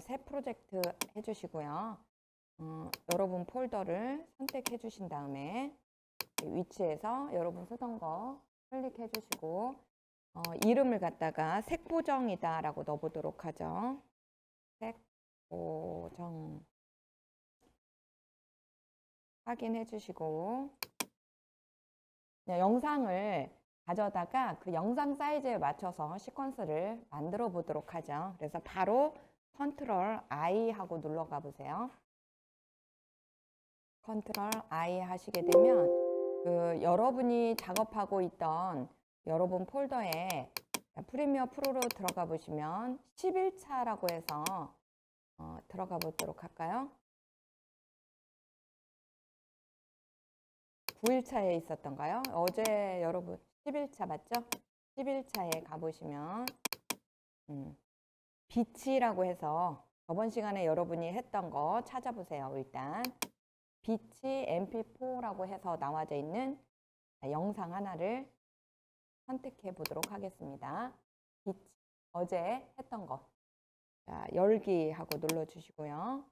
오늘 새 프로젝트 해주시고요. 여러분 폴더를 선택해 주신 다음에 위치에서 여러분 쓰던 거 클릭해 주시고 이름을 갖다가 색보정이다 라고 넣어보도록 하죠. 색보정 확인해 주시고 영상을 가져다가 그 영상 사이즈에 맞춰서 시퀀스를 만들어 보도록 하죠. 그래서 바로 컨트롤 I 하고 눌러가 보세요. 컨트롤 I 하시게 되면 그 여러분이 작업하고 있던 여러분 폴더에 프리미어 프로로 들어가 보시면 11차라고 해서 들어가 보도록 할까요? 9일차에 있었던가요? 어제 여러분 11차 맞죠? 11차에 가보시면 빛이라고 해서 저번 시간에 여러분이 했던 거 찾아보세요. 일단 빛이 mp4라고 해서 나와져 있는 영상 하나를 선택해 보도록 하겠습니다. 빛 어제 했던 거 자, 열기 하고 눌러 주시고요.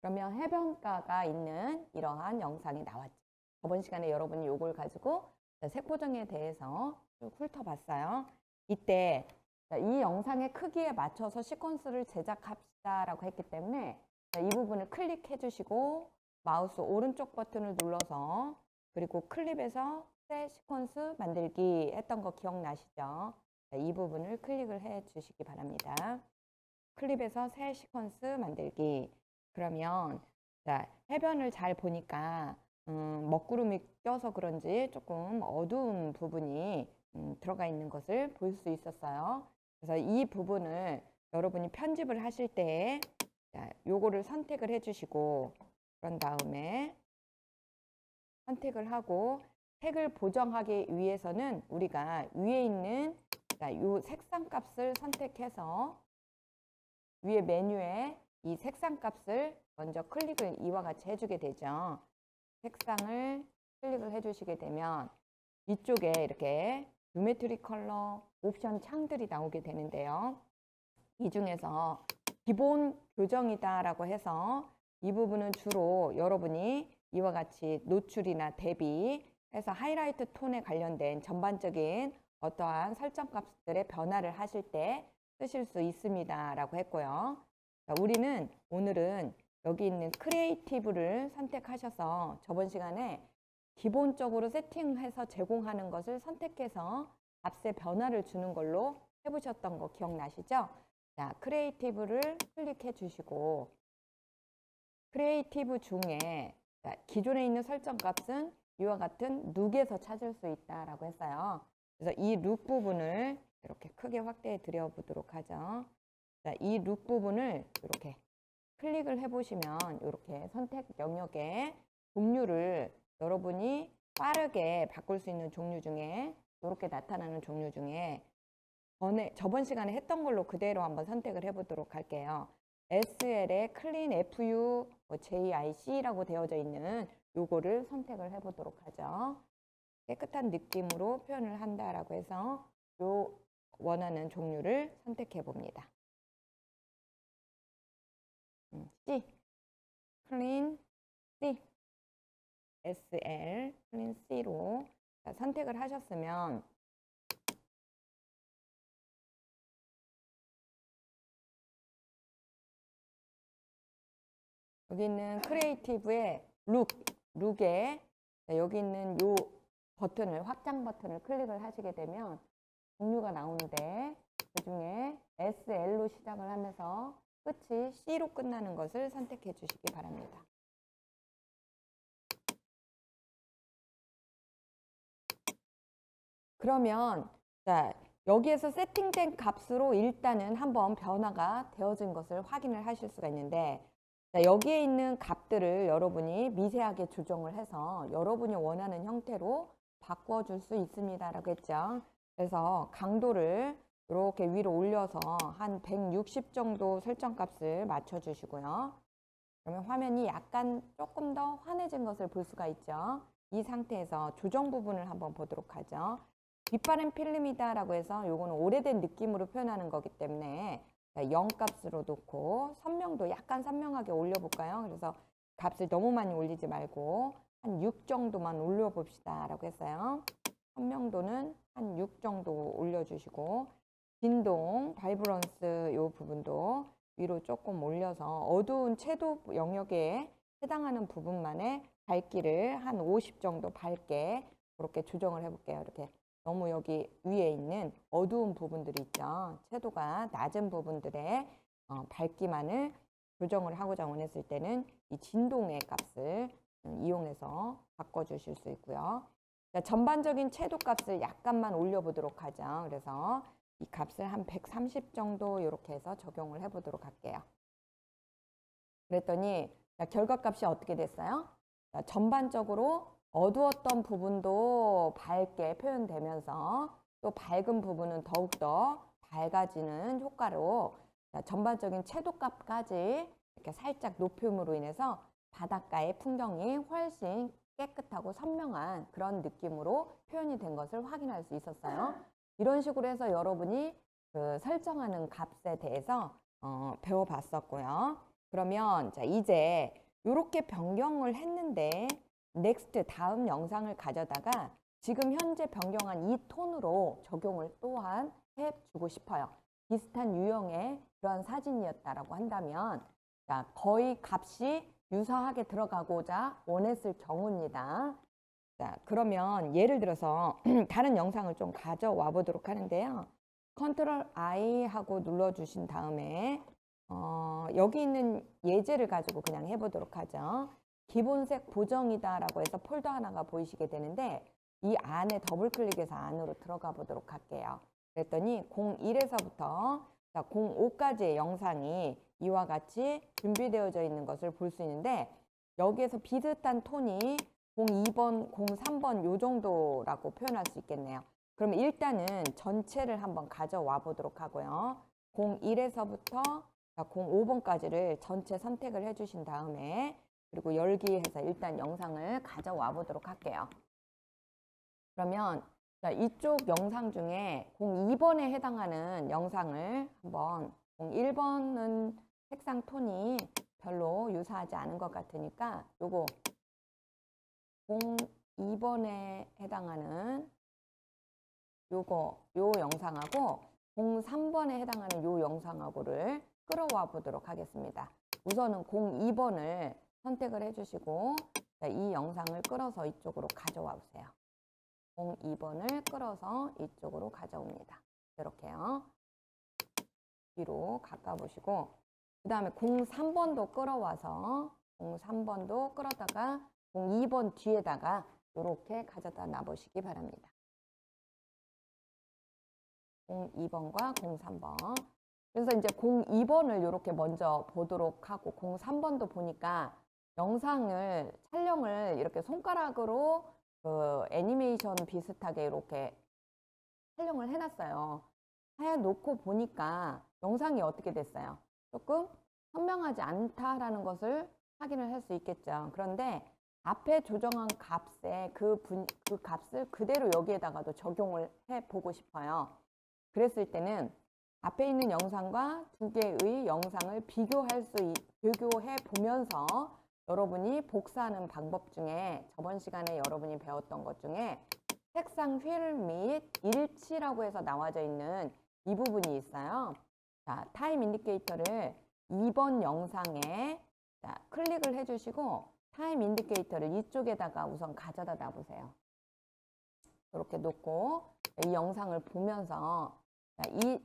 그러면 해변가가 있는 이러한 영상이 나왔죠. 저번 시간에 여러분이 요걸 가지고 색보정에 대해서 쭉 훑어봤어요. 이때 이 영상의 크기에 맞춰서 시퀀스를 제작합시다 라고 했기 때문에 이 부분을 클릭해 주시고 마우스 오른쪽 버튼을 눌러서 그리고 클립에서 새 시퀀스 만들기 했던 거 기억나시죠? 이 부분을 클릭을 해 주시기 바랍니다. 클립에서 새 시퀀스 만들기. 그러면 자, 해변을 잘 보니까 먹구름이 껴서 그런지 조금 어두운 부분이 들어가 있는 것을 볼 수 있었어요. 그래서 이 부분을 여러분이 편집을 하실 때 요거를 선택을 해 주시고 그런 다음에 선택을 하고 색을 보정하기 위해서는 우리가 위에 있는 요 색상 값을 선택해서 위에 메뉴에 이 색상 값을 먼저 클릭을 이와 같이 해주게 되죠. 색상을 클릭을 해주시게 되면 이쪽에 이렇게 지오메트리 컬러 옵션 창들이 나오게 되는데요. 이 중에서 기본 교정이다 라고 해서 이 부분은 주로 여러분이 이와 같이 노출이나 대비 해서 하이라이트 톤에 관련된 전반적인 어떠한 설정 값들의 변화를 하실 때 쓰실 수 있습니다 라고 했고요. 우리는 오늘은 여기 있는 크리에이티브를 선택하셔서 저번 시간에 기본적으로 세팅해서 제공하는 것을 선택해서 값의 변화를 주는 걸로 해보셨던 거 기억나시죠? 자, 크리에이티브를 클릭해 주시고 크리에이티브 중에 기존에 있는 설정 값은 이와 같은 룩에서 찾을 수 있다라고 했어요. 그래서 이 룩 부분을 이렇게 크게 확대해 드려 보도록 하죠. 자, 이 룩 부분을 이렇게 클릭을 해보시면 이렇게 선택 영역에 종류를 여러분이 빠르게 바꿀 수 있는 종류 중에 이렇게 나타나는 종류 중에 저번 시간에 했던 걸로 그대로 한번 선택을 해보도록 할게요. SL에 클린 FU JIC라고 되어져 있는 요거를 선택을 해보도록 하죠. 깨끗한 느낌으로 표현을 한다라고 해서 요 원하는 종류를 선택해 봅니다. C, 클린 C, SL, 클린 C로 선택을 하셨으면 여기 있는 크리에이티브의 룩에 여기 있는 요 버튼을 확장 버튼을 클릭을 하시게 되면 종류가 나오는데 그 중에 SL로 시작을 하면서 끝이 C로 끝나는 것을 선택해 주시기 바랍니다. 그러면 자, 여기에서 세팅된 값으로 일단은 한번 변화가 되어진 것을 확인을 하실 수가 있는데 자, 여기에 있는 값들을 여러분이 미세하게 조정을 해서 여러분이 원하는 형태로 바꿔줄 수 있습니다 라고 했죠. 그래서 강도를 이렇게 위로 올려서 한 160 정도 설정 값을 맞춰 주시고요. 그러면 화면이 약간 조금 더 환해진 것을 볼 수가 있죠. 이 상태에서 조정 부분을 한번 보도록 하죠. 빛바랜 필름이다 라고 해서 요거는 오래된 느낌으로 표현하는 거기 때문에 0 값으로 놓고 선명도 약간 선명하게 올려볼까요? 그래서 값을 너무 많이 올리지 말고 한 6 정도만 올려봅시다 라고 했어요. 선명도는 한 6 정도 올려주시고 진동, 바이브런스 이 부분도 위로 조금 올려서 어두운 채도 영역에 해당하는 부분만의 밝기를 한 50 정도 밝게 그렇게 조정을 해볼게요. 이렇게 너무 여기 위에 있는 어두운 부분들이 있죠. 채도가 낮은 부분들의 밝기만을 조정을 하고자 원했을 때는 이 진동의 값을 이용해서 바꿔주실 수 있고요. 자, 전반적인 채도 값을 약간만 올려보도록 하죠. 그래서 이 값을 한 130 정도 이렇게 해서 적용을 해보도록 할게요. 그랬더니 결과값이 어떻게 됐어요? 자, 전반적으로 어두웠던 부분도 밝게 표현되면서 또 밝은 부분은 더욱더 밝아지는 효과로 전반적인 채도값까지 이렇게 살짝 높임으로 인해서 바닷가의 풍경이 훨씬 깨끗하고 선명한 그런 느낌으로 표현이 된 것을 확인할 수 있었어요. 이런 식으로 해서 여러분이 그 설정하는 값에 대해서 배워봤었고요. 그러면 자, 이제 이렇게 변경을 했는데 넥스트 다음 영상을 가져다가 지금 현재 변경한 이 톤으로 적용을 또한 해주고 싶어요. 비슷한 유형의 그런 사진이었다라고 한다면 자, 거의 값이 유사하게 들어가고자 원했을 경우입니다. 자, 그러면 예를 들어서 다른 영상을 좀 가져와 보도록 하는데요. 컨트롤 I 하고 눌러주신 다음에 여기 있는 예제를 가지고 그냥 해보도록 하죠. 기본색 보정이다 라고 해서 폴더 하나가 보이시게 되는데 이 안에 더블 클릭해서 안으로 들어가 보도록 할게요. 그랬더니 01에서부터 05까지의 영상이 이와 같이 준비되어져 있는 것을 볼 수 있는데 여기에서 비슷한 톤이 02번, 03번 요 정도라고 표현할 수 있겠네요. 그러면 일단은 전체를 한번 가져와 보도록 하고요. 01에서부터 05번까지를 전체 선택을 해주신 다음에 그리고 열기해서 일단 영상을 가져와 보도록 할게요. 그러면 이쪽 영상 중에 02번에 해당하는 영상을 한번 01번은 색상 톤이 별로 유사하지 않은 것 같으니까 요거 02번에 해당하는 요 영상하고 03번에 해당하는 요 영상하고를 끌어와 보도록 하겠습니다. 우선은 02번을 선택을 해주시고 이 영상을 끌어서 이쪽으로 가져와 보세요. 02번을 끌어서 이쪽으로 가져옵니다. 이렇게요. 뒤로 가까 보시고 그 다음에 03번도 끌어와서 03번도 끌어다가 02번 뒤에다가 이렇게 가져다 놔보시기 바랍니다. 02번과 03번. 그래서 이제 02번을 이렇게 먼저 보도록 하고 03번도 보니까 영상을 촬영을 이렇게 손가락으로 그 애니메이션 비슷하게 이렇게 촬영을 해놨어요. 해놓고 보니까 영상이 어떻게 됐어요? 조금 선명하지 않다라는 것을 확인을 할 수 있겠죠. 그런데 앞에 조정한 값에 그 값을 그대로 여기에다가도 적용을 해보고 싶어요. 그랬을 때는 앞에 있는 영상과 두 개의 영상을 비교해 보면서 여러분이 복사하는 방법 중에 저번 시간에 여러분이 배웠던 것 중에 색상 휠 및 일치라고 해서 나와져 있는 이 부분이 있어요. 자, 타임 인디케이터를 2번 영상에 클릭을 해주시고 타임 인디케이터를 이쪽에다가 우선 가져다 놔보세요. 이렇게 놓고 이 영상을 보면서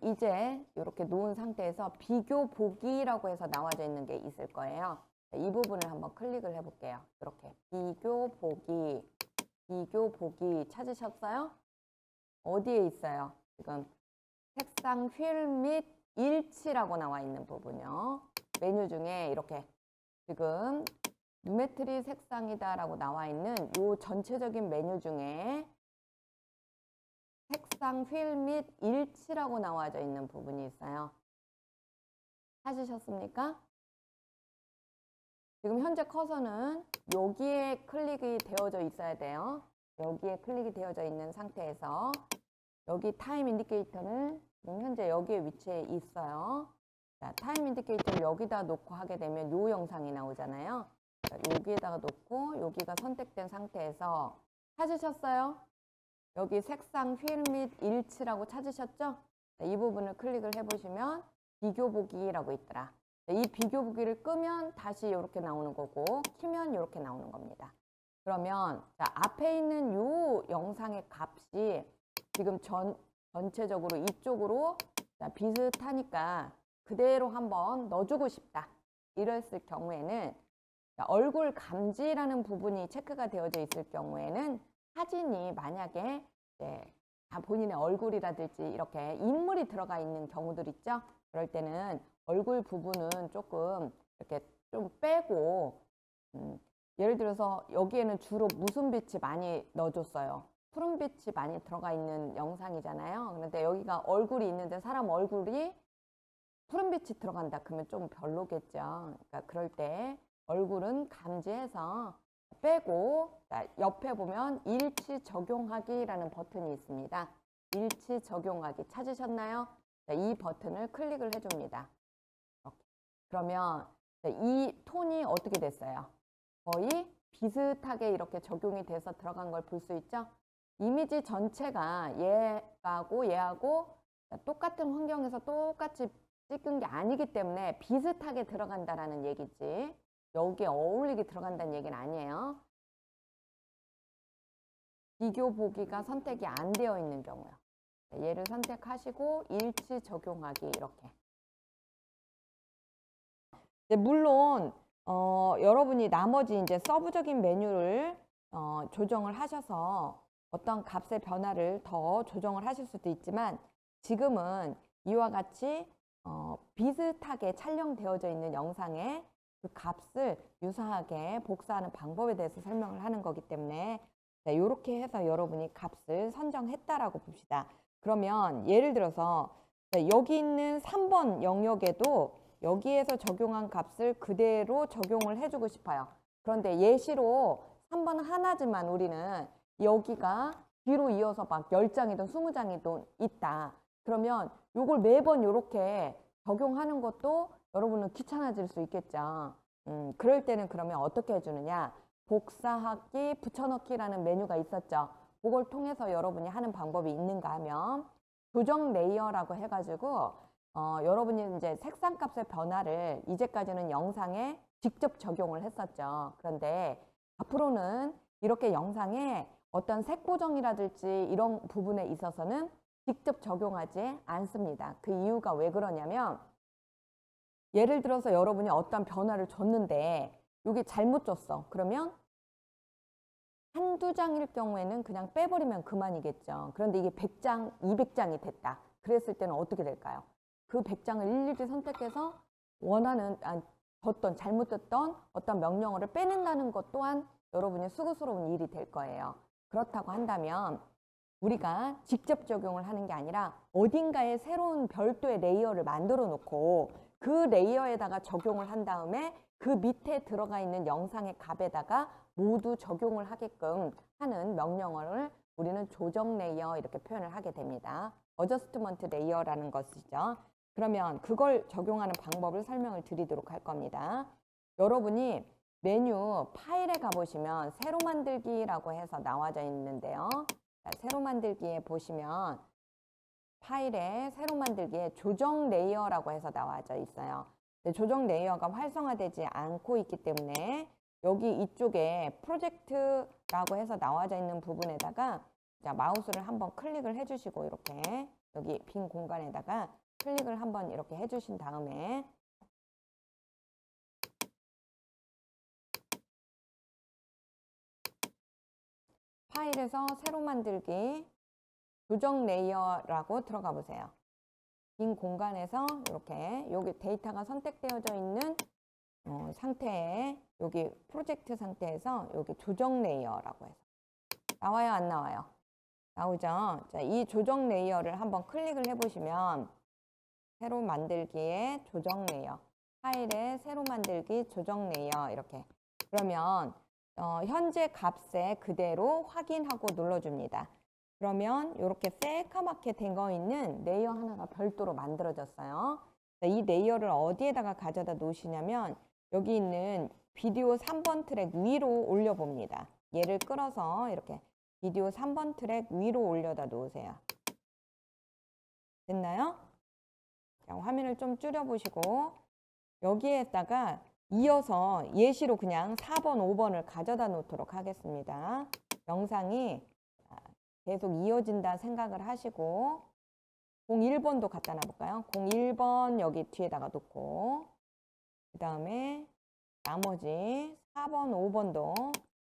이제 이렇게 놓은 상태에서 비교 보기라고 해서 나와져 있는 게 있을 거예요. 이 부분을 한번 클릭을 해볼게요. 이렇게 비교 보기 찾으셨어요? 어디에 있어요? 지금 색상 휠 및 일치라고 나와 있는 부분이요. 메뉴 중에 이렇게 지금 누메트리 색상이다 라고 나와 있는 이 전체적인 메뉴 중에 색상 휠 및 일치라고 나와져 있는 부분이 있어요. 찾으셨습니까? 지금 현재 커서는 여기에 클릭이 되어져 있어야 돼요. 여기에 클릭이 되어져 있는 상태에서 여기 타임 인디케이터는 지금 현재 여기에 위치해 있어요. 자, 타임 인디케이터를 여기다 놓고 하게 되면 요 영상이 나오잖아요. 자, 여기에다가 놓고 여기가 선택된 상태에서 찾으셨어요? 여기 색상 휠 및 일치라고 찾으셨죠? 자, 이 부분을 클릭을 해보시면 비교 보기라고 있더라. 자, 이 비교 보기를 끄면 다시 이렇게 나오는 거고 키면 이렇게 나오는 겁니다. 그러면 자, 앞에 있는 요 영상의 값이 지금 전체적으로 이쪽으로 자, 비슷하니까 그대로 한번 넣어주고 싶다. 이랬을 경우에는 자, 얼굴 감지라는 부분이 체크가 되어져 있을 경우에는 사진이 만약에 이제 본인의 얼굴이라든지 이렇게 인물이 들어가 있는 경우들 있죠. 그럴 때는 얼굴 부분은 조금 이렇게 좀 빼고 예를 들어서 여기에는 주로 무슨 빛이 많이 넣어줬어요. 푸른 빛이 많이 들어가 있는 영상이잖아요. 그런데 여기가 얼굴이 있는데 사람 얼굴이 푸른 빛이 들어간다 그러면 좀 별로겠죠. 그러니까 그럴 때 얼굴은 감지해서 빼고 자, 옆에 보면 일치 적용하기라는 버튼이 있습니다. 일치 적용하기 찾으셨나요? 자, 이 버튼을 클릭을 해줍니다. 이렇게. 그러면 자, 이 톤이 어떻게 됐어요? 거의 비슷하게 이렇게 적용이 돼서 들어간 걸 볼 수 있죠? 이미지 전체가 얘하고 똑같은 환경에서 똑같이 찍은 게 아니기 때문에 비슷하게 들어간다라는 얘기지. 여기에 어울리게 들어간다는 얘기는 아니에요. 비교 보기가 선택이 안 되어 있는 경우요. 얘를 선택하시고 일치 적용하기 이렇게. 물론 여러분이 나머지 이제 서브적인 메뉴를 조정을 하셔서 어떤 값의 변화를 더 조정을 하실 수도 있지만 지금은 이와 같이 비슷하게 촬영되어져 있는 영상에 그 값을 유사하게 복사하는 방법에 대해서 설명을 하는 거기 때문에 이렇게 해서 여러분이 값을 선정했다라고 봅시다. 그러면 예를 들어서 여기 있는 3번 영역에도 여기에서 적용한 값을 그대로 적용을 해주고 싶어요. 그런데 예시로 3번 하나지만 우리는 여기가 뒤로 이어서 막 10장이든 20장이든 있다. 그러면 이걸 매번 이렇게 적용하는 것도 여러분은 귀찮아질 수 있겠죠. 그럴 때는 그러면 어떻게 해주느냐. 복사하기, 붙여넣기라는 메뉴가 있었죠. 그걸 통해서 여러분이 하는 방법이 있는가 하면 조정 레이어라고 해가지고 여러분이 이제 색상 값의 변화를 이제까지는 영상에 직접 적용을 했었죠. 그런데 앞으로는 이렇게 영상에 어떤 색 보정이라든지 이런 부분에 있어서는 직접 적용하지 않습니다. 그 이유가 왜 그러냐면 예를 들어서 여러분이 어떤 변화를 줬는데 이게 잘못 줬어. 그러면 한두 장일 경우에는 그냥 빼버리면 그만이겠죠. 그런데 이게 100장, 200장이 됐다. 그랬을 때는 어떻게 될까요? 그 100장을 일일이 선택해서 원하는 잘못됐던 어떤 명령어를 빼낸다는 것 또한 여러분이 수고스러운 일이 될 거예요. 그렇다고 한다면 우리가 직접 적용을 하는 게 아니라 어딘가에 새로운 별도의 레이어를 만들어 놓고 그 레이어에다가 적용을 한 다음에 그 밑에 들어가 있는 영상의 값에다가 모두 적용을 하게끔 하는 명령어를 우리는 조정 레이어 이렇게 표현을 하게 됩니다. 어저스트먼트 레이어라는 것이죠. 그러면 그걸 적용하는 방법을 설명을 드리도록 할 겁니다. 여러분이 메뉴 파일에 가보시면 새로 만들기라고 해서 나와져 있는데요. 자, 새로 만들기에 보시면 파일에 새로 만들기에 조정 레이어라고 해서 나와져 있어요. 조정 레이어가 활성화되지 않고 있기 때문에 여기 이쪽에 프로젝트라고 해서 나와져 있는 부분에다가 자, 마우스를 한번 클릭을 해주시고 이렇게 여기 빈 공간에다가 클릭을 한번 이렇게 해주신 다음에 파일에서 새로 만들기 조정 레이어라고 들어가 보세요. 빈 공간에서 이렇게 여기 데이터가 선택되어져 있는 상태에 여기 프로젝트 상태에서 여기 조정 레이어라고 해서 나와요, 안 나와요? 나오죠? 자, 이 조정 레이어를 한번 클릭을 해보시면 새로 만들기에 조정 레이어, 파일에 새로 만들기 조정 레이어 이렇게 그러면 현재 값에 그대로 확인하고 눌러줍니다. 그러면 이렇게 새까맣게 된 거 있는 레이어 하나가 별도로 만들어졌어요. 이 레이어를 어디에다가 가져다 놓으시냐면 여기 있는 비디오 3번 트랙 위로 올려봅니다. 얘를 끌어서 이렇게 비디오 3번 트랙 위로 올려다 놓으세요. 됐나요? 자, 화면을 좀 줄여보시고 여기에다가 이어서 예시로 그냥 4번, 5번을 가져다 놓도록 하겠습니다. 영상이 계속 이어진다 생각을 하시고 01번도 갖다 놔볼까요? 01번 여기 뒤에다가 놓고 그 다음에 나머지 4번,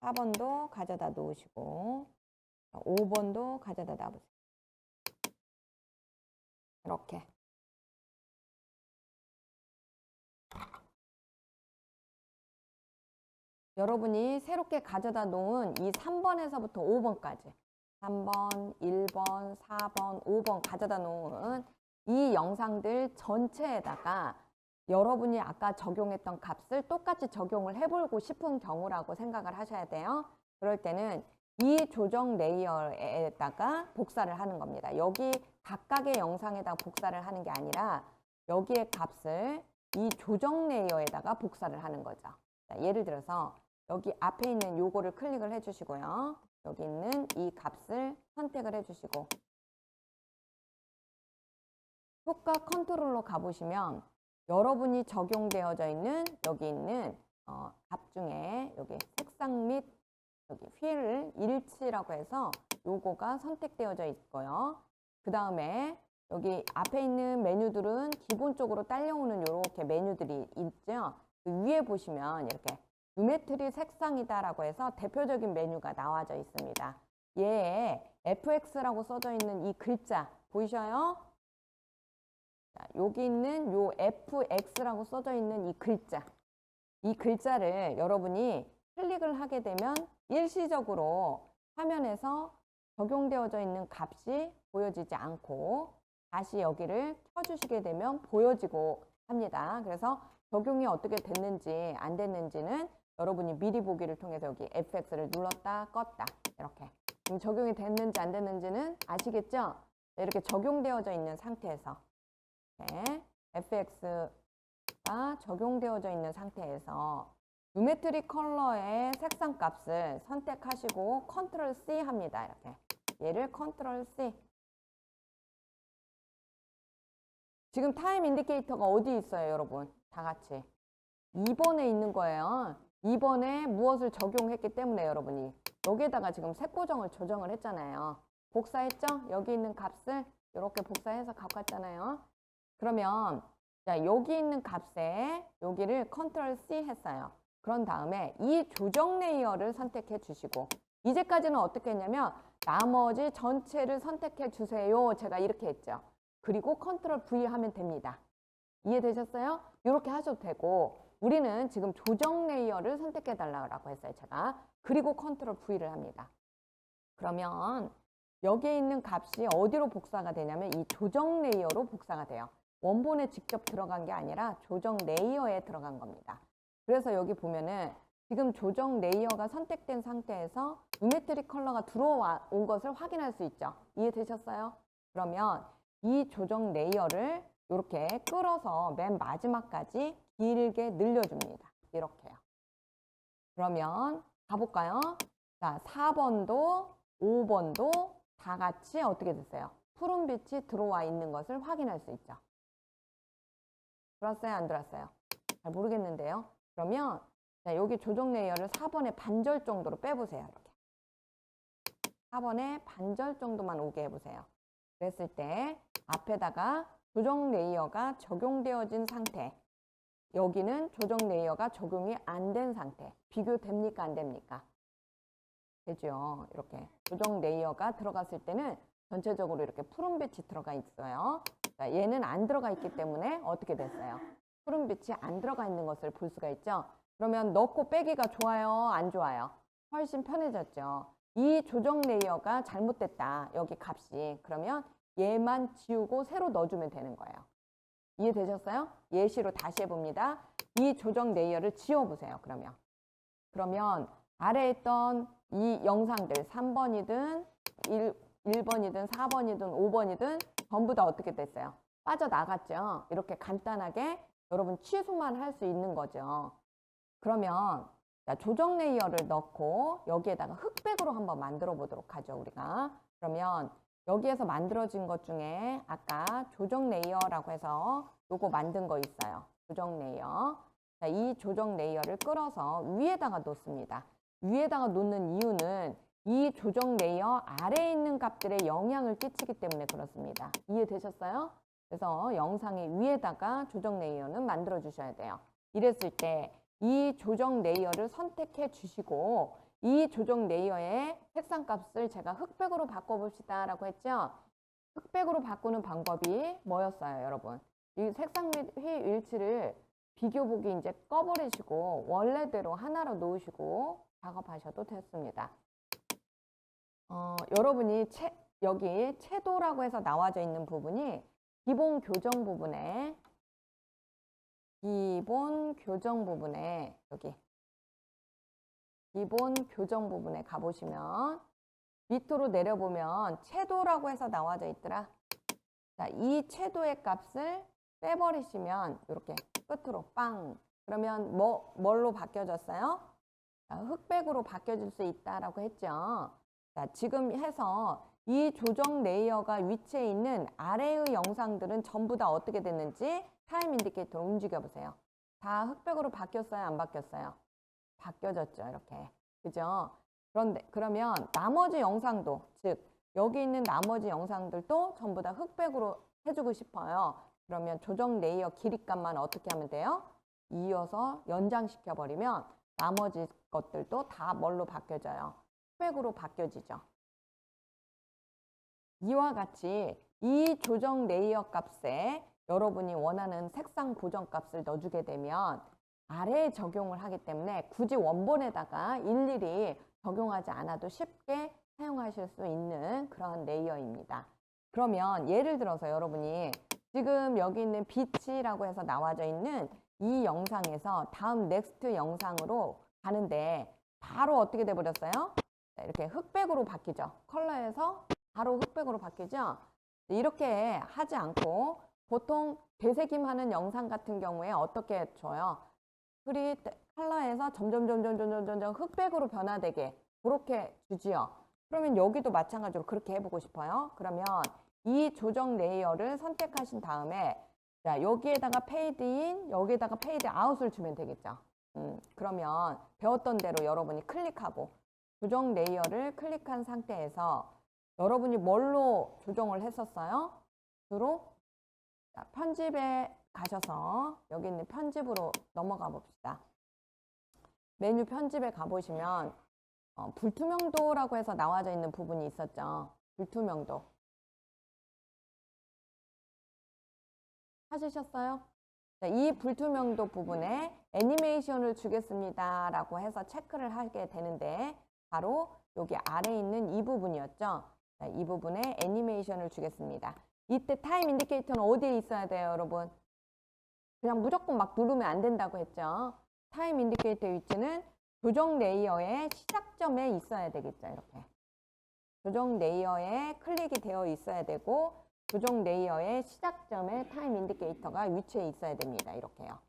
4번도 가져다 놓으시고 5번도 가져다 놔보세요. 이렇게. 여러분이 새롭게 가져다 놓은 이 3번에서부터 5번까지 3번, 1번, 4번, 5번 가져다 놓은 이 영상들 전체에다가 여러분이 아까 적용했던 값을 똑같이 적용을 해보고 싶은 경우라고 생각을 하셔야 돼요. 그럴 때는 이 조정 레이어에다가 복사를 하는 겁니다. 여기 각각의 영상에다가 복사를 하는 게 아니라 여기의 값을 이 조정 레이어에다가 복사를 하는 거죠. 자, 예를 들어서 여기 앞에 있는 요거를 클릭을 해주시고요. 여기 있는 이 값을 선택을 해주시고 효과 컨트롤로 가보시면 여러분이 적용되어져 있는 여기 있는 값 중에 여기 색상 및 여기 휠 일치라고 해서 요거가 선택되어져 있고요. 그 다음에 여기 앞에 있는 메뉴들은 기본적으로 딸려오는 이렇게 메뉴들이 있죠. 그 위에 보시면 이렇게 유메트리 색상이다 라고 해서 대표적인 메뉴가 나와져 있습니다. 얘에 FX라고 써져 있는 이 글자 보이셔요? 자, 여기 있는 요 FX라고 써져 있는 이 글자를 여러분이 클릭을 하게 되면 일시적으로 화면에서 적용되어져 있는 값이 보여지지 않고 다시 여기를 켜주시게 되면 보여지고 합니다. 그래서 적용이 어떻게 됐는지 안 됐는지는 여러분이 미리 보기를 통해서 여기 FX를 눌렀다 껐다 이렇게 그럼 적용이 됐는지 안 됐는지는 아시겠죠? 이렇게 적용되어져 있는 상태에서 FX가 적용되어져 있는 상태에서 유메트리 컬러의 색상 값을 선택하시고 컨트롤 C 합니다. 이렇게 얘를 컨트롤 C. 지금 타임 인디케이터가 어디 있어요, 여러분? 다 같이 2번에 있는 거예요. 2번에 무엇을 적용했기 때문에 여러분이 여기에다가 지금 색 고정을 조정을 했잖아요. 복사했죠? 여기 있는 값을 이렇게 복사해서 갖고 왔잖아요. 그러면 자, 여기 있는 값에 여기를 컨트롤 C 했어요. 그런 다음에 이 조정 레이어를 선택해 주시고 이제까지는 어떻게 했냐면 나머지 전체를 선택해 주세요. 제가 이렇게 했죠. 그리고 컨트롤 V 하면 됩니다. 이해되셨어요? 이렇게 하셔도 되고 우리는 지금 조정 레이어를 선택해 달라고 했어요. 제가. 그리고 컨트롤 V를 합니다. 그러면 여기에 있는 값이 어디로 복사가 되냐면 이 조정 레이어로 복사가 돼요. 원본에 직접 들어간 게 아니라 조정 레이어에 들어간 겁니다. 그래서 여기 보면은 지금 조정 레이어가 선택된 상태에서 유메트리 컬러가 들어온 것을 확인할 수 있죠. 이해되셨어요? 그러면 이 조정 레이어를 이렇게 끌어서 맨 마지막까지 길게 늘려줍니다. 이렇게요. 그러면 가볼까요? 자, 4번도 5번도 다 같이 어떻게 됐어요? 푸른빛이 들어와 있는 것을 확인할 수 있죠. 들었어요? 안 들었어요? 잘 모르겠는데요. 그러면 자, 여기 조정 레이어를 4번의 반절 정도로 빼보세요. 이렇게 4번의 반절 정도만 오게 해보세요. 그랬을 때 앞에다가 조정 레이어가 적용되어진 상태, 여기는 조정 레이어가 적용이 안 된 상태. 비교됩니까? 안 됩니까? 되죠. 이렇게 조정 레이어가 들어갔을 때는 전체적으로 이렇게 푸른빛이 들어가 있어요. 자, 얘는 안 들어가 있기 때문에 어떻게 됐어요? 푸른빛이 안 들어가 있는 것을 볼 수가 있죠. 그러면 넣고 빼기가 좋아요? 안 좋아요? 훨씬 편해졌죠. 이 조정 레이어가 잘못됐다. 여기 값이. 그러면 얘만 지우고 새로 넣어주면 되는 거예요. 이해되셨어요? 예시로 다시 해봅니다. 이 조정 레이어를 지워보세요. 그러면 아래에 있던 이 영상들 3번이든 1번이든 4번이든 5번이든 전부 다 어떻게 됐어요? 빠져나갔죠. 이렇게 간단하게 여러분 취소만 할 수 있는 거죠. 그러면 자, 조정 레이어를 넣고 여기에다가 흑백으로 한번 만들어 보도록 하죠, 우리가. 그러면 여기에서 만들어진 것 중에 아까 조정 레이어라고 해서 요거 만든 거 있어요. 조정 레이어. 자, 이 조정 레이어를 끌어서 위에다가 놓습니다. 위에다가 놓는 이유는 이 조정 레이어 아래에 있는 값들에 영향을 끼치기 때문에 그렇습니다. 이해되셨어요? 그래서 영상의 위에다가 조정 레이어는 만들어 주셔야 돼요. 이랬을 때 이 조정 레이어를 선택해 주시고 이 조정 레이어의 색상 값을 제가 흑백으로 바꿔봅시다 라고 했죠. 흑백으로 바꾸는 방법이 뭐였어요, 여러분? 이 색상 및 휘일치를 비교 보기 이제 꺼버리시고 원래대로 하나로 놓으시고 작업하셔도 됐습니다. 여러분이 여기 채도라고 해서 나와져 있는 부분이 기본 교정 부분에 여기 기본 교정 부분에 가보시면 밑으로 내려보면 채도라고 해서 나와져 있더라. 자, 이 채도의 값을 빼버리시면 이렇게 끝으로 빵. 그러면 뭘로 바뀌어졌어요? 자, 흑백으로 바뀌어질 수 있다라고 했죠. 자, 지금 해서 이 조정 레이어가 위치해 있는 아래의 영상들은 전부 다 어떻게 됐는지 타임 인디케이터로 움직여 보세요. 다 흑백으로 바뀌었어요? 안 바뀌었어요? 바뀌어졌죠, 이렇게. 그죠? 그러면 나머지 영상도, 즉 여기 있는 나머지 영상들도 전부 다 흑백으로 해주고 싶어요. 그러면 조정 레이어 길이값만 어떻게 하면 돼요? 이어서 연장시켜 버리면 나머지 것들도 다 뭘로 바뀌어져요? 흑백으로 바뀌어지죠. 이와 같이 이 조정 레이어 값에 여러분이 원하는 색상 보정 값을 넣어주게 되면 아래에 적용을 하기 때문에 굳이 원본에다가 일일이 적용하지 않아도 쉽게 사용하실 수 있는 그런 레이어입니다. 그러면 예를 들어서 여러분이 지금 여기 있는 빛이라고 해서 나와져 있는 이 영상에서 다음 넥스트 영상으로 가는데 바로 어떻게 돼 버렸어요? 이렇게 흑백으로 바뀌죠. 컬러에서 바로 흑백으로 바뀌죠. 이렇게 하지 않고 보통 되새김하는 영상 같은 경우에 어떻게 줘요? 컬러에서 점점 흑백으로 변화되게 그렇게 주지요. 그러면 여기도 마찬가지로 그렇게 해보고 싶어요. 그러면 이 조정 레이어를 선택하신 다음에 자, 여기에다가 페이드 인, 여기에다가 페이드 아웃을 주면 되겠죠. 그러면 배웠던 대로 여러분이 클릭하고 조정 레이어를 클릭한 상태에서 여러분이 뭘로 조정을 했었어요? 주로 자, 편집에 가셔서 여기 있는 편집으로 넘어가 봅시다. 메뉴 편집에 가보시면 불투명도라고 해서 나와져 있는 부분이 있었죠. 불투명도. 찾으셨어요? 자, 이 불투명도 부분에 애니메이션을 주겠습니다 라고 해서 체크를 하게 되는데 바로 여기 아래에 있는 이 부분이었죠. 자, 이 부분에 애니메이션을 주겠습니다. 이때 타임 인디케이터는 어디에 있어야 돼요, 여러분? 그냥 무조건 막 누르면 안 된다고 했죠. 타임 인디케이터 위치는 조정 레이어의 시작점에 있어야 되겠죠, 이렇게. 조정 레이어에 클릭이 되어 있어야 되고 조정 레이어의 시작점에 타임 인디케이터가 위치해 있어야 됩니다, 이렇게요.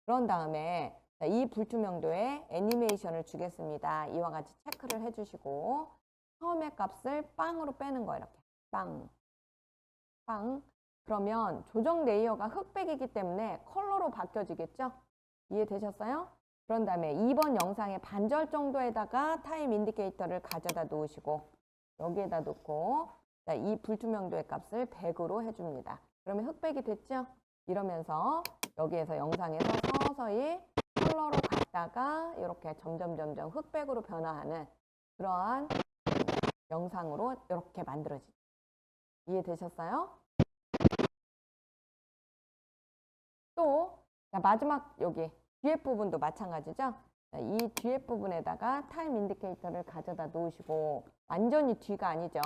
그런 다음에 이 불투명도에 애니메이션을 주겠습니다. 이와 같이 체크를 해주시고 처음에 값을 빵으로 빼는 거예요, 이렇게. 빵. 빵. 그러면 조정 레이어가 흑백이기 때문에 컬러로 바뀌어지겠죠? 이해되셨어요? 그런 다음에 2번 영상의 반절 정도에다가 타임 인디케이터를 가져다 놓으시고 여기에다 놓고 자, 이 불투명도의 값을 100으로 해줍니다. 그러면 흑백이 됐죠? 이러면서 여기에서 영상에서 서서히 컬러로 갔다가 이렇게 점점 흑백으로 변화하는 그러한 영상으로 이렇게 만들어지죠. 이해되셨어요? 또 자, 마지막 여기 뒤에 부분도 마찬가지죠. 자, 이 뒤에 부분에다가 타임 인디케이터를 가져다 놓으시고 완전히 뒤가 아니죠.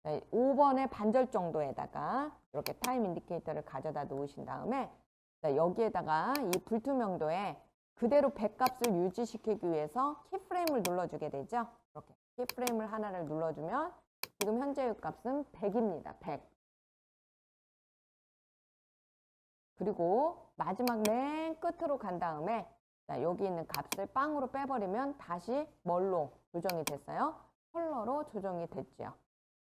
자, 5번의 반절 정도에다가 이렇게 타임 인디케이터를 가져다 놓으신 다음에 자, 여기에다가 이 불투명도에 그대로 100 값을 유지시키기 위해서 키프레임을 눌러주게 되죠. 이렇게 키프레임을 하나를 눌러주면 지금 현재의 값은 100입니다. 100. 그리고 마지막 맨 끝으로 간 다음에 자, 여기 있는 값을 빵으로 빼버리면 다시 뭘로 조정이 됐어요? 컬러로 조정이 됐죠.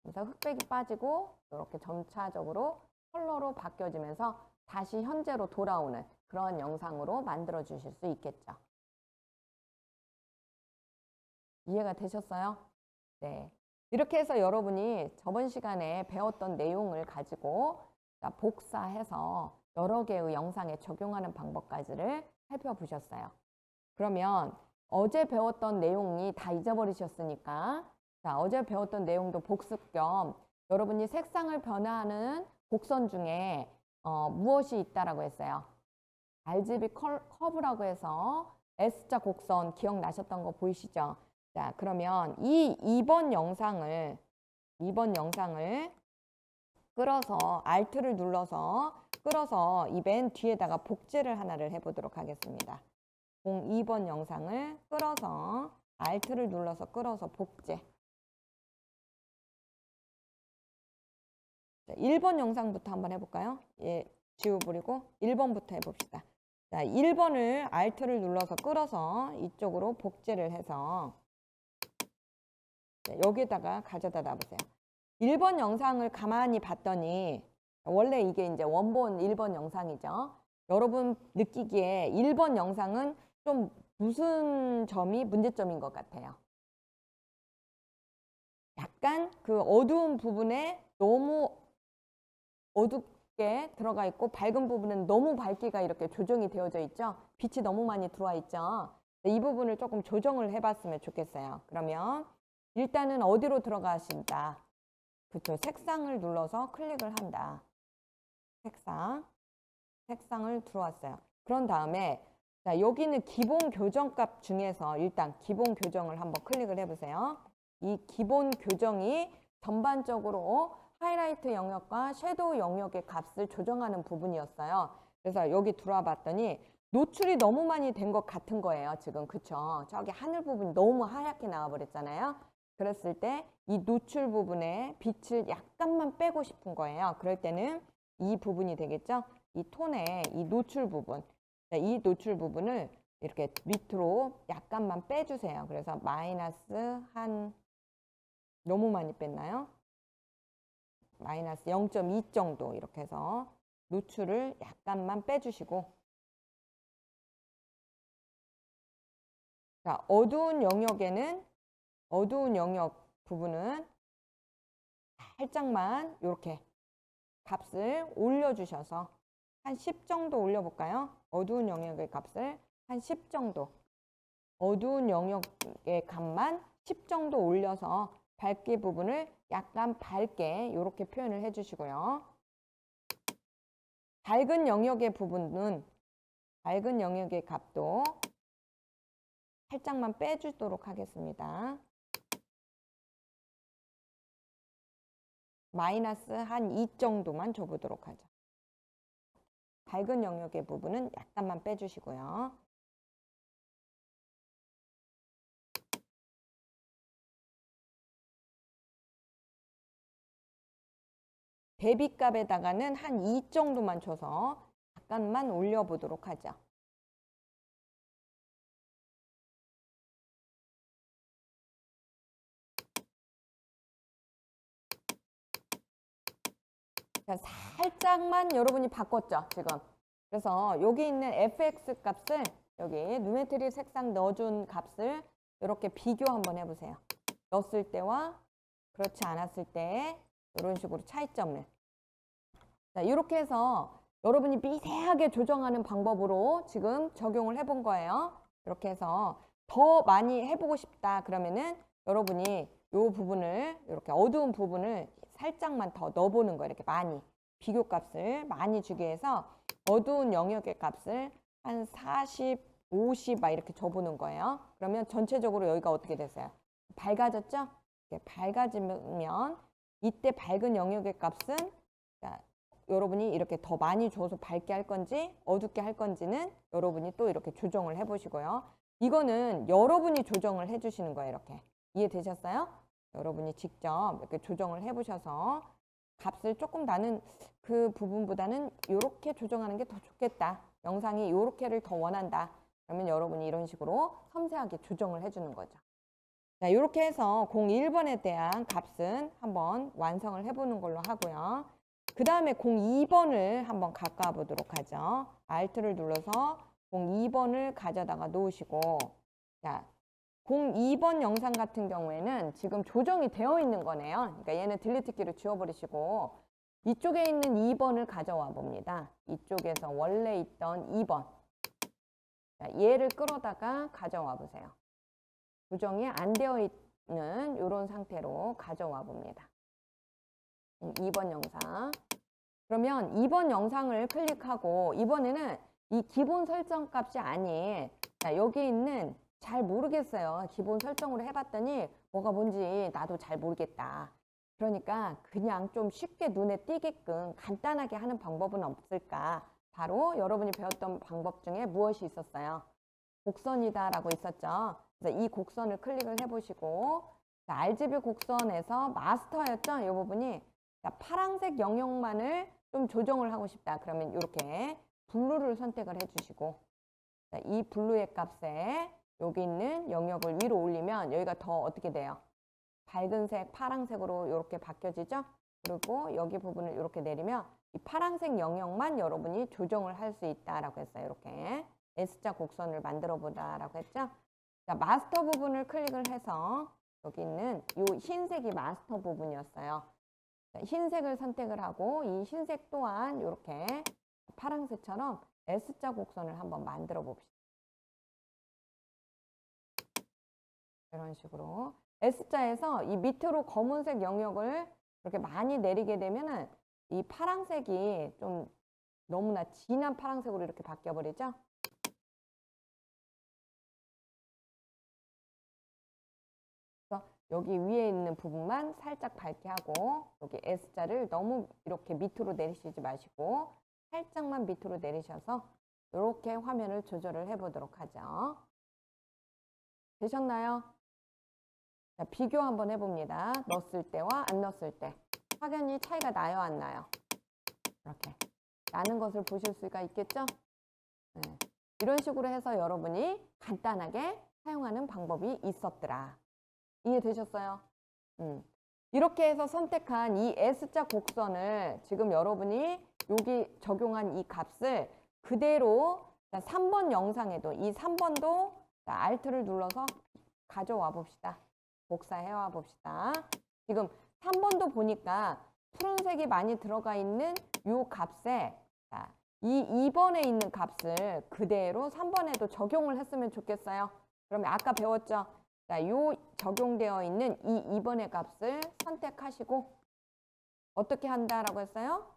그래서 흑백이 빠지고 이렇게 점차적으로 컬러로 바뀌어지면서 다시 현재로 돌아오는 그런 영상으로 만들어 주실 수 있겠죠. 이해가 되셨어요? 네. 이렇게 해서 여러분이 저번 시간에 배웠던 내용을 가지고 복사해서 여러 개의 영상에 적용하는 방법까지를 살펴보셨어요. 그러면 어제 배웠던 내용이 다 잊어버리셨으니까 자, 어제 배웠던 내용도 복습 겸 여러분이 색상을 변화하는 곡선 중에 무엇이 있다라고 했어요? RGB 커브라고 해서 S자 곡선 기억나셨던 거 보이시죠? 자, 그러면 이번 영상을 끌어서 Alt를 눌러서 끌어서 이 맨 뒤에다가 복제를 하나를 해보도록 하겠습니다. 02번 영상을 끌어서 Alt를 눌러서 끌어서 복제. 자, 1번 영상부터 한번 해볼까요? 예, 지워버리고 1번부터 해봅시다. 자, 1번을 Alt를 눌러서 끌어서 이쪽으로 복제를 해서 여기에다가 가져다 놔보세요. 1번 영상을 가만히 봤더니 원래 이게 이제 원본 1번 영상이죠. 여러분 느끼기에 1번 영상은 좀 무슨 점이 문제점인 것 같아요? 약간 그 어두운 부분에 너무 어둡게 들어가 있고 밝은 부분은 너무 밝기가 이렇게 조정이 되어져 있죠. 빛이 너무 많이 들어와 있죠. 이 부분을 조금 조정을 해봤으면 좋겠어요. 그러면 일단은 어디로 들어가신다? 그렇죠. 색상을 눌러서 클릭을 한다. 색상을 들어왔어요. 그런 다음에 자, 여기는 기본 교정값 중에서 일단 기본 교정을 한번 클릭을 해보세요. 이 기본 교정이 전반적으로 하이라이트 영역과 섀도우 영역의 값을 조정하는 부분이었어요. 그래서 여기 들어와 봤더니 노출이 너무 많이 된 것 같은 거예요. 지금 그쵸? 저기 하늘 부분이 너무 하얗게 나와버렸잖아요. 그랬을 때 이 노출 부분에 빛을 약간만 빼고 싶은 거예요. 그럴 때는 이 부분이 되겠죠? 이 톤의 이 노출 부분. 이 노출 부분을 이렇게 밑으로 약간만 빼주세요. 그래서 마이너스 한 너무 많이 뺐나요? 마이너스 0.2 정도 이렇게 해서 노출을 약간만 빼주시고 자, 어두운 영역 부분은 살짝만 이렇게 값을 올려주셔서 한 10 정도 올려볼까요? 어두운 영역의 값을 한 10 정도 어두운 영역의 값만 10 정도 올려서 밝기 부분을 약간 밝게 이렇게 표현을 해주시고요. 밝은 영역의 값도 살짝만 빼주도록 하겠습니다. 마이너스 한 2 정도만 줘보도록 하죠. 밝은 영역의 부분은 약간만 빼주시고요. 대비값에다가는 한 2 정도만 줘서 약간만 올려보도록 하죠. 자, 살짝만 여러분이 바꿨죠, 지금. 그래서 여기 있는 fx 값을 여기 누메트리 색상 넣어준 값을 이렇게 비교 한번 해보세요. 넣었을 때와 그렇지 않았을 때 이런 식으로 차이점을. 자, 이렇게 해서 여러분이 미세하게 조정하는 방법으로 지금 적용을 해본 거예요. 이렇게 해서 더 많이 해보고 싶다 그러면은 여러분이 이 부분을 이렇게 어두운 부분을 살짝만 더 넣어보는 거예요. 이렇게 많이 비교값을 많이 주기 위해서 어두운 영역의 값을 한 40, 50 막 이렇게 줘보는 거예요. 그러면 전체적으로 여기가 어떻게 됐어요? 밝아졌죠? 이렇게 밝아지면 이때 밝은 영역의 값은 자, 여러분이 이렇게 더 많이 줘서 밝게 할 건지 어둡게 할 건지는 여러분이 또 이렇게 조정을 해보시고요. 이거는 여러분이 조정을 해주시는 거예요. 이렇게 이해되셨어요? 여러분이 직접 이렇게 조정을 해보셔서 값을 조금 나는 그 부분보다는 이렇게 조정하는 게 더 좋겠다. 영상이 이렇게를 더 원한다. 그러면 여러분이 이런 식으로 섬세하게 조정을 해주는 거죠. 자, 이렇게 해서 01번에 대한 값은 한번 완성을 해보는 걸로 하고요. 그 다음에 02번을 한번 가까워 보도록 하죠. Alt를 눌러서 02번을 가져다가 놓으시고, 자, 02번 영상 같은 경우에는 지금 조정이 되어 있는 거네요. 그러니까 얘는 딜리트 키를 지워버리시고 이쪽에 있는 2번을 가져와 봅니다. 이쪽에서 원래 있던 2번. 자, 얘를 끌어다가 가져와 보세요. 조정이 안 되어 있는 이런 상태로 가져와 봅니다. 2번 영상. 그러면 2번 영상을 클릭하고 이번에는 이 기본 설정 값이 아닌, 자, 여기 있는 잘 모르겠어요. 기본 설정으로 해봤더니 뭐가 뭔지 나도 잘 모르겠다. 그러니까 그냥 좀 쉽게 눈에 띄게끔 간단하게 하는 방법은 없을까? 바로 여러분이 배웠던 방법 중에 무엇이 있었어요? 곡선이다 라고 있었죠. 그래서 이 곡선을 클릭을 해보시고, 자, RGB 곡선에서 마스터였죠. 이 부분이. 자, 파란색 영역만을 좀 조정을 하고 싶다. 그러면 이렇게 블루를 선택을 해주시고, 자, 이 블루의 값에 여기 있는 영역을 위로 올리면 여기가 더 어떻게 돼요? 밝은색, 파란색으로 이렇게 바뀌어지죠? 그리고 여기 부분을 이렇게 내리면 이 파란색 영역만 여러분이 조정을 할 수 있다라고 했어요. 이렇게 S자 곡선을 만들어 보다라고 했죠? 자, 마스터 부분을 클릭을 해서 여기 있는 이 흰색이 마스터 부분이었어요. 자, 흰색을 선택을 하고 이 흰색 또한 이렇게 파란색처럼 S자 곡선을 한번 만들어 봅시다. 이런 식으로 S자에서 이 밑으로 검은색 영역을 이렇게 많이 내리게 되면은 이 파란색이 좀 너무나 진한 파란색으로 이렇게 바뀌어 버리죠. 그래서 여기 위에 있는 부분만 살짝 밝게 하고 여기 S자를 너무 이렇게 밑으로 내리시지 마시고 살짝만 밑으로 내리셔서 이렇게 화면을 조절을 해 보도록 하죠. 되셨나요? 자, 비교 한번 해봅니다. 넣었을 때와 안 넣었을 때 확연히 차이가 나요, 안 나요? 이렇게 나는 것을 보실 수가 있겠죠? 네. 이런 식으로 해서 여러분이 간단하게 사용하는 방법이 있었더라. 이해되셨어요? 이렇게 해서 선택한 이 S자 곡선을 지금 여러분이 여기 적용한 이 값을 그대로 3번 영상에도 이 3번도 Alt를 눌러서 가져와 봅시다. 복사해 와 봅시다. 지금 3번도 보니까 푸른색이 많이 들어가 있는 이 값에 이 2번에 있는 값을 그대로 3번에도 적용을 했으면 좋겠어요. 그러면 아까 배웠죠? 자, 요 적용되어 있는 이 2번의 값을 선택하시고 어떻게 한다라고 했어요?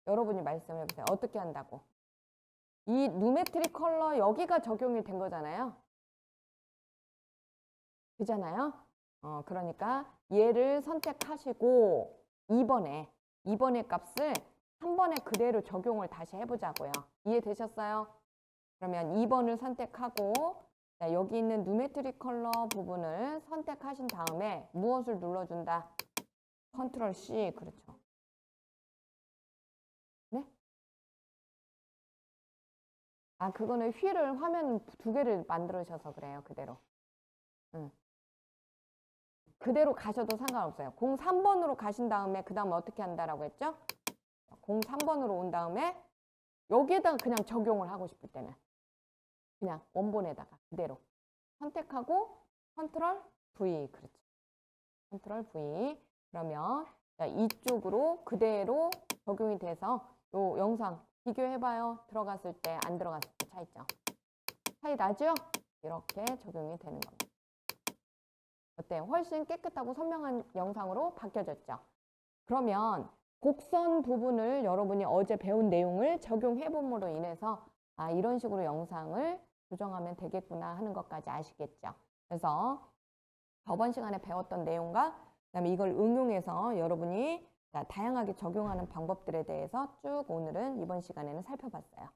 여러분이 말씀해 보세요. 어떻게 한다고? 이 누메트릭 컬러 여기가 적용이 된 거잖아요. 그잖아요. 그러니까 얘를 선택하시고 2번의 값을 3번에 그대로 적용을 다시 해보자고요. 이해되셨어요? 그러면 2번을 선택하고 자, 여기 있는 누메트릭 컬러 부분을 선택하신 다음에 무엇을 눌러준다? 컨트롤 C, 그렇죠. 네? 아, 그거는 휠을 화면 2개를 만들으셔서 그래요. 그대로. 그대로 가셔도 상관없어요. 03번으로 가신 다음에 그 다음 어떻게 한다라고 했죠? 03번으로 온 다음에 여기에다가 그냥 적용을 하고 싶을 때는 그냥 원본에다가 그대로 선택하고 컨트롤 V, 그렇죠. 컨트롤 V. 그러면 자, 이쪽으로 그대로 적용이 돼서 요 영상 비교해봐요. 들어갔을 때, 안 들어갔을 때 차이점. 차이 나죠? 이렇게 적용이 되는 겁니다. 어때요? 훨씬 깨끗하고 선명한 영상으로 바뀌어졌죠? 그러면 곡선 부분을 여러분이 어제 배운 내용을 적용해 봄으로 인해서 아, 이런 식으로 영상을 조정하면 되겠구나 하는 것까지 아시겠죠? 그래서 저번 시간에 배웠던 내용과 그다음에 이걸 응용해서 여러분이 다양하게 적용하는 방법들에 대해서 쭉 오늘은 이번 시간에는 살펴봤어요.